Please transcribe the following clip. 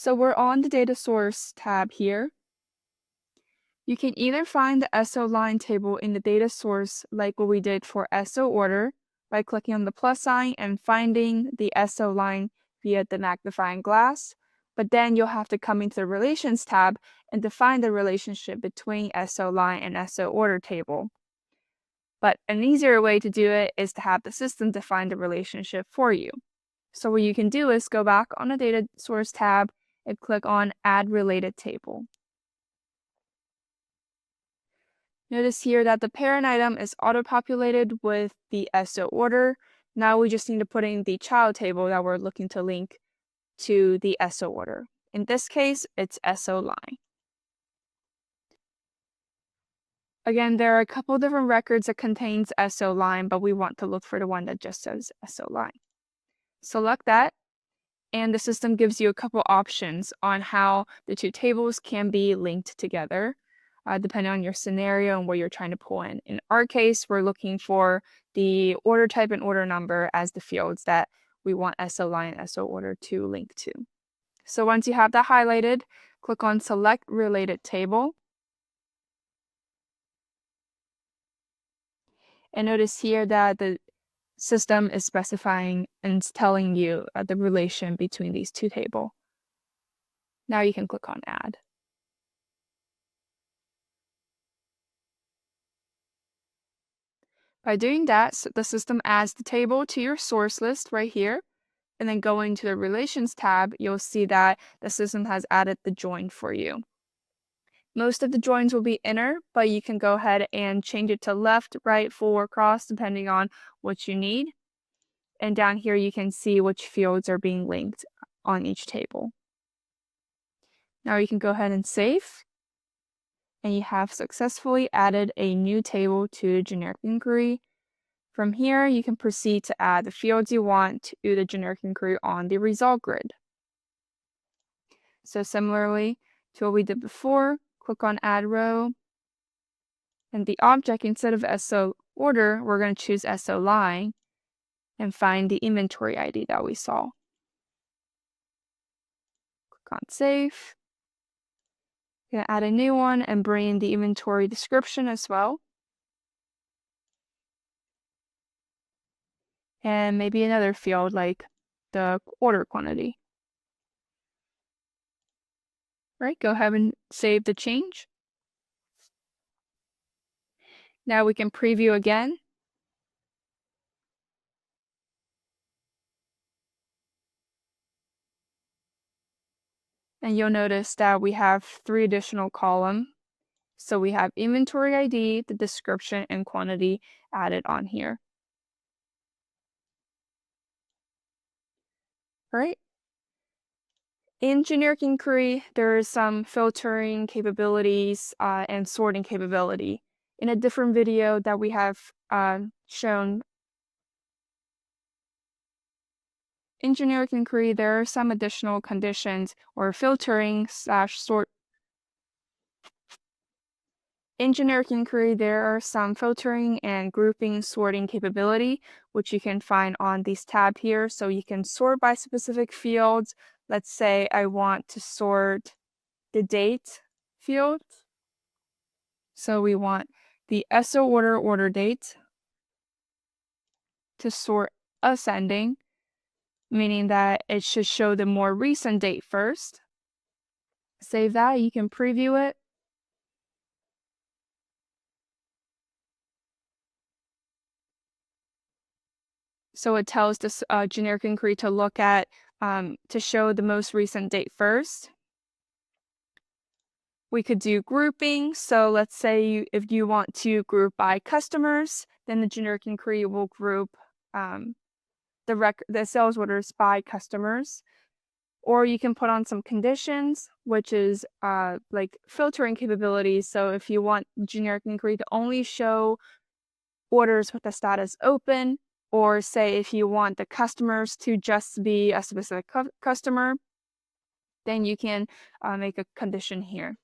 So we're on the data source tab here. You can either find the SO line table in the data source like what we did for SO order by clicking on the plus sign and finding the SO line via the magnifying glass, but then you'll have to come into the relations tab and define the relationship between SO line and SO order table. But an easier way to do it is to have the system define the relationship for you. So what you can do is go back on the data source tab and click on add related table. Notice here that the parent item is auto-populated with the SO order. Now we just need to put in the child table that we're looking to link to the SO order. In this case, it's SO line. Again, there are a couple different records that contains SO line, but we want to look for the one that just says SO line. Select that, and the system gives you a couple options on how the two tables can be linked together, depending on your scenario and what you're trying to pull in. In our case, we're looking for the order type and order number as the fields that we want SO line and SO order to link to. So once you have that highlighted, click on Select Related Table. And notice here that the system is specifying and telling you the relation between these two tables. Now you can click on Add. By doing that, the system adds the table to your source list right here, and then going to the Relations tab, you'll see that the system has added the join for you. Most of the joins will be inner, but you can go ahead and change it to left, right, forward, cross, depending on what you need. And down here, you can see which fields are being linked on each table. Now you can go ahead and save, and you have successfully added a new table to the generic inquiry. From here, you can proceed to add the fields you want to the generic inquiry on the result grid. So similarly to what we did before, click on Add Row, and the object, instead of SO order, we're going to choose SO line and find the inventory ID that we saw. Click on Save. You're going to add a new one and bring in the inventory description as well. And maybe another field like the order quantity. Right, go ahead and save the change. Now we can preview again. And you'll notice that we have 3 additional columns. So we have inventory ID, the description, and quantity added on here. All right. In generic inquiry, there is some filtering capabilities and sorting capability. In a different video that we have shown, in generic inquiry, there are some additional conditions or filtering/sort. In generic inquiry, there are some filtering and grouping sorting capability, which you can find on this tab here. So you can sort by specific fields. Let's say I want to sort the date field. So we want the SO order date to sort ascending, meaning that it should show the more recent date first. Save that, you can preview it. So it tells this generic inquiry to look at, to show the most recent date first. We could do grouping. So let's say if you want to group by customers, then the generic inquiry will group the sales orders by customers. Or you can put on some conditions, which is like filtering capabilities. So if you want generic inquiry to only show orders with the status open, or say if you want the customers to just be a specific customer, then you can make a condition here.